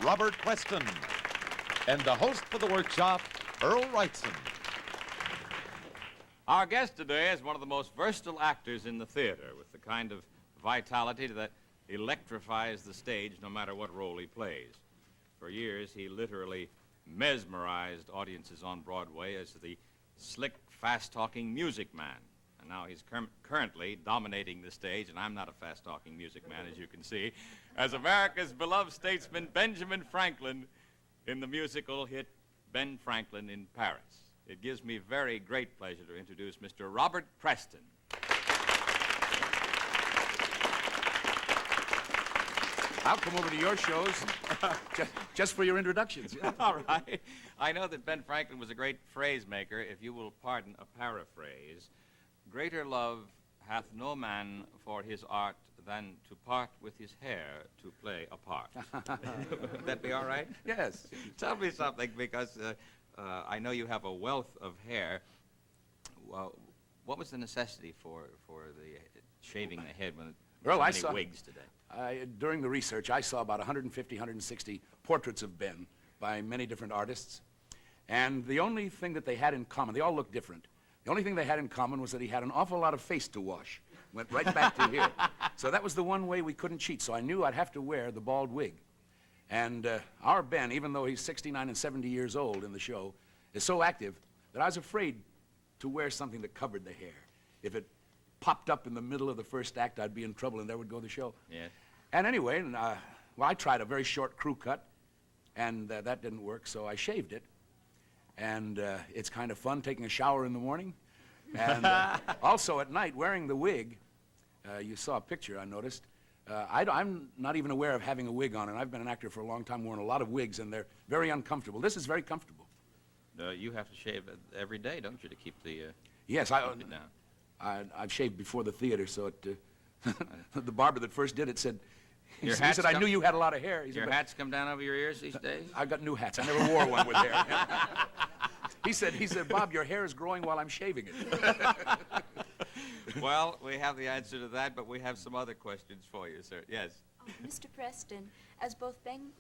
Robert Preston, and the host for the workshop, Earl Wrightson. Our guest today is one of the most versatile actors in the theater, with the kind of vitality that electrifies the stage no matter what role he plays. For years, he literally mesmerized audiences on Broadway as the slick, fast-talking music man. And now he's currently dominating the stage, and I'm not a fast-talking music man, as you can see, as America's beloved statesman Benjamin Franklin in the musical hit Ben Franklin in Paris. It gives me very great pleasure to introduce Mr. Robert Preston. I'll come over to your shows just for your introductions. All right. I know that Ben Franklin was a great phrase maker. If you will pardon a paraphrase, greater love hath no man for his art than to part with his hair to play a part. Would that be all right? Yes. Tell me something, because I know you have a wealth of hair. Well, what was the necessity for the shaving the head when Well, I so saw many wigs today? During the research, I saw about 150, 160 portraits of Ben by many different artists. And the only thing that they had in common, they all looked different. The only thing they had in common was that he had an awful lot of face to wash. Went right back to here. So that was the one way we couldn't cheat. So I knew I'd have to wear the bald wig. And our Ben, even though he's 69 and 70 years old in the show, is so active that I was afraid to wear something that covered the hair. If it popped up in the middle of the first act, I'd be in trouble, and there would go the show. Yeah. And anyway, well, I tried a very short crew cut, and that didn't work, so I shaved it. And it's kind of fun taking a shower in the morning. And also at night, wearing the wig, you saw a picture, I noticed. I'm not even aware of having a wig on, and I've been an actor for a long time, worn a lot of wigs, and they're very uncomfortable. This is very comfortable. You have to shave every day, don't you, to keep the Yes, keep it down? I've shaved before the theater, so it, the barber that first did it said, he Your said, I knew you had a lot of hair. He Your said, hats come down over your ears these days? I've got new hats. I never wore one with hair. He said, Bob, your hair is growing while I'm shaving it. Well, we have the answer to that, but we have some other questions for you, sir. Yes? Oh, Mr. Preston, as both Ben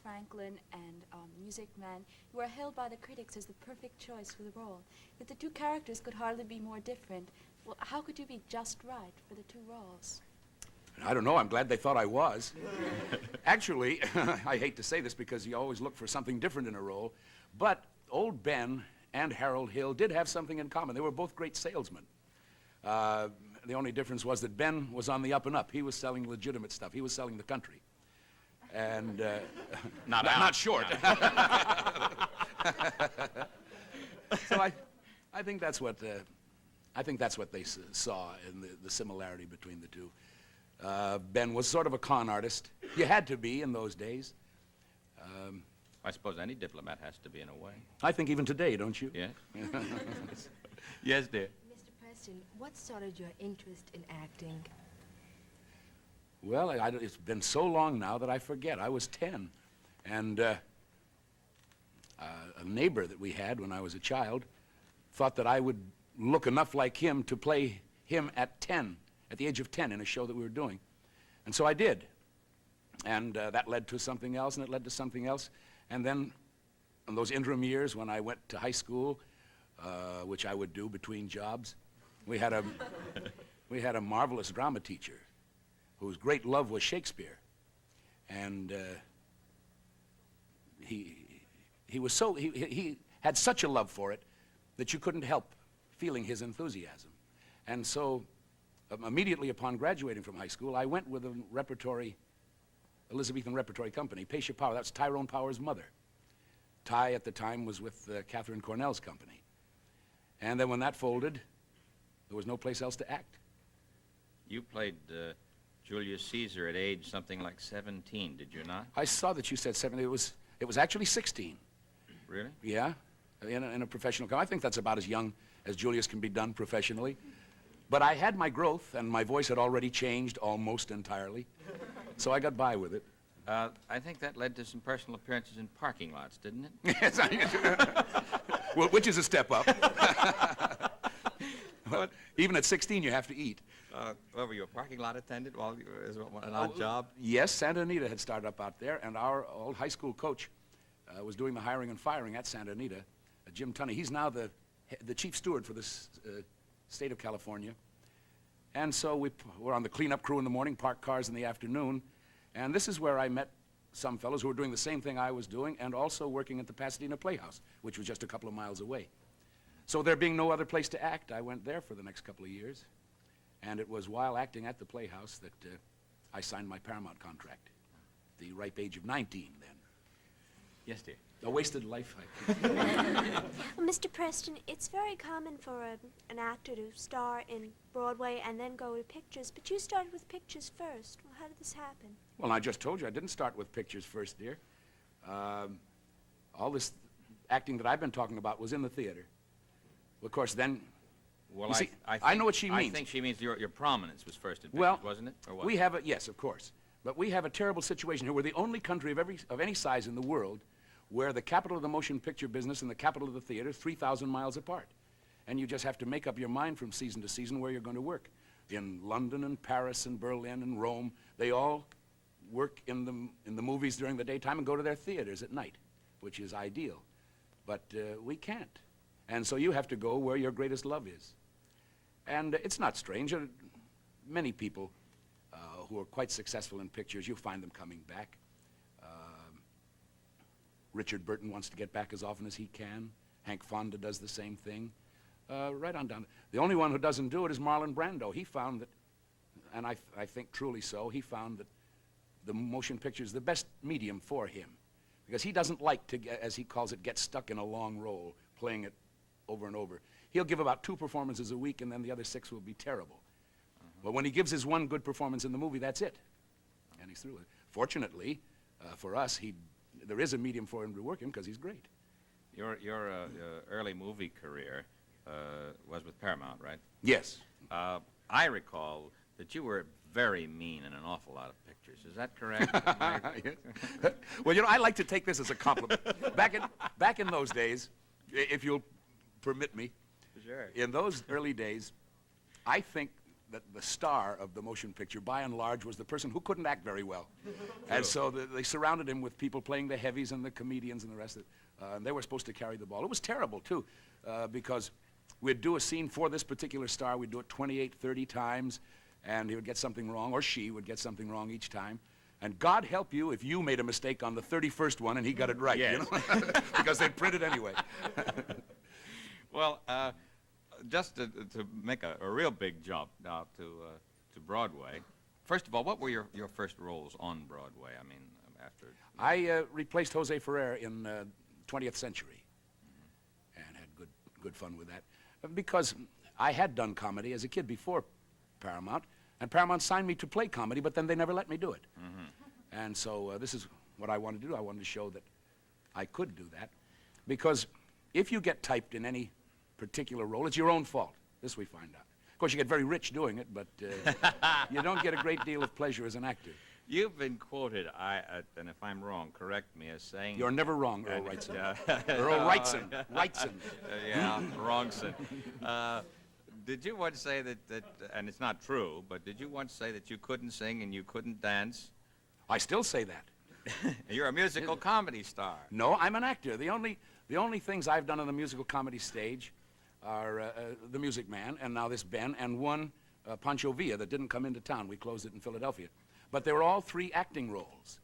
Franklin and Music Man, you are hailed by the critics as the perfect choice for the role. Yet the two characters could hardly be more different. Well, how could you be just right for the two roles? I don't know. I'm glad they thought I was. Actually, I hate to say this because you always look for something different in a role, but old Ben and Harold Hill did have something in common. They were both great salesmen. The only difference was that Ben was on the up and up. He was selling legitimate stuff. He was selling the country. And not short. So I think that's what they saw in the similarity between the two. Ben was sort of a con artist. You had to be in those days. I suppose any diplomat has to be in a way. I think even today, don't you? Yes? Yes, dear. Mr. Preston, what started your interest in acting? Well, it's been so long now that I forget. I was 10, and a neighbor that we had when I was a child thought that I would look enough like him to play him at the age of 10 in a show that we were doing. And so I did. And that led to something else, and it led to something else. And then in those interim years when I went to high school, which I would do between jobs, we had a marvelous drama teacher whose great love was Shakespeare. And he had such a love for it that you couldn't help feeling his enthusiasm. And so immediately upon graduating from high school, I went with a Elizabethan repertory company, Pacia Power. That's Tyrone Power's mother. Ty at the time was with Catherine Cornell's company. And then when that folded, there was no place else to act. You played Julius Caesar at age something like 17, did you not? I saw that you said 17. It was actually 16. Really? Yeah, in a professional company. I think that's about as young as Julius can be done professionally. But I had my growth, and my voice had already changed almost entirely. So I got by with it. I think that led to some personal appearances in parking lots, didn't it? Yes, well, which is a step up. But even at 16, you have to eat. What were you, a parking lot attendant while you were an odd job? Yes, Santa Anita had started up out there, and our old high school coach was doing the hiring and firing at Santa Anita, Jim Tunney. He's now the chief steward for this state of California. And so we're on the cleanup crew in the morning, parked cars in the afternoon, and this is where I met some fellows who were doing the same thing I was doing and also working at the Pasadena Playhouse, which was just a couple of miles away. So there being no other place to act, I went there for the next couple of years. And it was while acting at the Playhouse that I signed my Paramount contract. At the ripe age of 19 then. Yes, dear. A wasted life. Well, Mr. Preston, it's very common for an actor to star in Broadway and then go to pictures, but you started with pictures first. Well, how did this happen? Well, I just told you I didn't start with pictures first, dear. All this acting that I've been talking about was in the theater. Of course, then... Well, you see, I I know what she means. I think she means your prominence was first in pictures, Well, wasn't it? Or what? we have yes, of course. But we have a terrible situation here. We're the only country of any size in the world where the capital of the motion picture business and the capital of the theater are 3,000 miles apart. And you just have to make up your mind from season to season where you're going to work. In London and Paris and Berlin and Rome, they all work in the movies during the daytime and go to their theaters at night, which is ideal. But we can't. And so you have to go where your greatest love is. And it's not strange. Many people who are quite successful in pictures, you find them coming back. Richard Burton wants to get back as often as he can. Hank Fonda does the same thing. Right on down. The only one who doesn't do it is Marlon Brando. He found that, and I think truly so, he found that the motion picture is the best medium for him. Because he doesn't like to, as he calls it, get stuck in a long role, playing it over and over. He'll give about 2 performances a week, and then the other 6 will be terrible. But when he gives his one good performance in the movie, that's it. And he's through it. Fortunately, for us, there is a medium for him to work in because he's great. Your early movie career was with Paramount, right? Yes. I recall that you were very mean in an awful lot of pictures. Is that correct? Well, you know, I like to take this as a compliment. Back in those days, if you'll permit me, Sure. in those early days, I think that the star of the motion picture, by and large, was the person who couldn't act very well. And so they surrounded him with people playing the heavies and the comedians and the rest of it. And they were supposed to carry the ball. It was terrible, too, because we'd do a scene for this particular star. We'd do it 28, 30 times, and he would get something wrong, or she would get something wrong each time. And God help you if you made a mistake on the 31st one and he got it right, Yes. you know? Because they'd print it anyway. Well, just to make a real big jump now to Broadway, first of all, what were your first roles on Broadway? I mean, after... I replaced Jose Ferrer in 20th Century and had good fun with that. Because I had done comedy as a kid before Paramount, and Paramount signed me to play comedy, but then they never let me do it. And so this is what I wanted to do. I wanted to show that I could do that. Because if you get typed in any particular role, it's your own fault. This we find out. Of course, you get very rich doing it, but you don't get a great deal of pleasure as an actor. You've been quoted, and if I'm wrong, correct me, as saying... You're never wrong, Earl Wrightson. Yeah. Earl Wrightson. Wrightson. Yeah, wrongson. Did you once say that, and it's not true, but did you once say that you couldn't sing and you couldn't dance? I still say that. You're a musical comedy star. No, I'm an actor. The only things I've done on the musical comedy stage are The Music Man, and now this Ben, and one Pancho Villa that didn't come into town. We closed it in Philadelphia. But they were all 3 acting roles.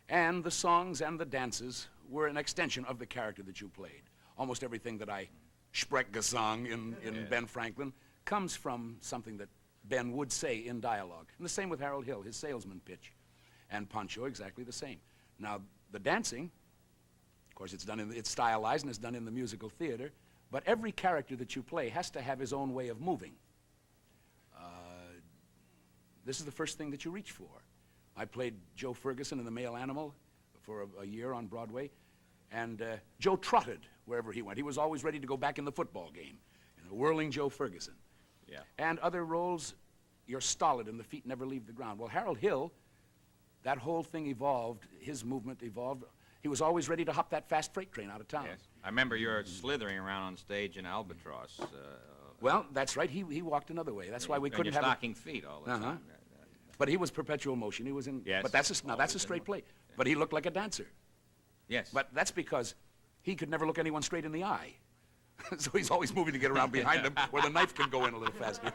And the songs and the dances were an extension of the character that you played. Almost everything that I sprechgesang in Ben Franklin comes from something that Ben would say in dialogue. And the same with Harold Hill, his salesman pitch. And Pancho, exactly the same. Now, the dancing, of course, it's stylized and it's done in the musical theater, but every character that you play has to have his own way of moving. This is the first thing that you reach for. I played Joe Ferguson in The Male Animal for a year on Broadway, and Joe trotted wherever he went. He was always ready to go back in the football game, whirling Joe Ferguson. Yeah. And other roles, you're stolid and the feet never leave the ground. Well, Harold Hill, that whole thing evolved, his movement evolved. He was always ready to hop that fast freight train out of town. Yes. I remember you were slithering around on stage in Albatross Well, that's right. He walked another way. That's why we couldn't your have stocking feet all the time. But he was perpetual motion. He was in. Yes. But that's a straight play. But he looked like a dancer. Yes. But that's because he could never look anyone straight in the eye. So he's always moving to get around behind him where the knife can go in a little faster.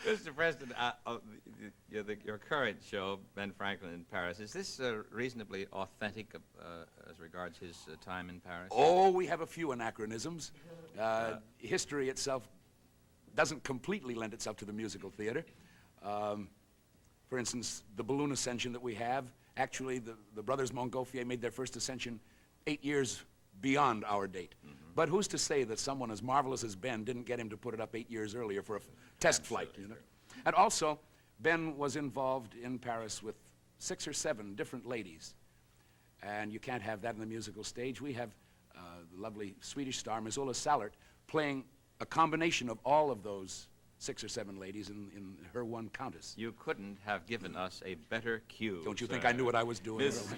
Mr. Preston, your current show, Ben Franklin in Paris, is this reasonably authentic as regards his time in Paris? Oh, we have a few anachronisms. History itself doesn't completely lend itself to the musical theater. For instance, the balloon ascension that we have, actually the brothers Montgolfier made their first ascension 8 years beyond our date. Mm-hmm. But who's to say that someone as marvelous as Ben didn't get him to put it up 8 years earlier for a test flight, you know? And also, Ben was involved in Paris with 6 or 7 different ladies. And you can't have that in the musical stage. We have the lovely Swedish star, Missoula Salert, playing a combination of all of those 6 or 7 ladies in her one countess. You couldn't have given us a better cue. Don't you think I knew what I was doing? Miss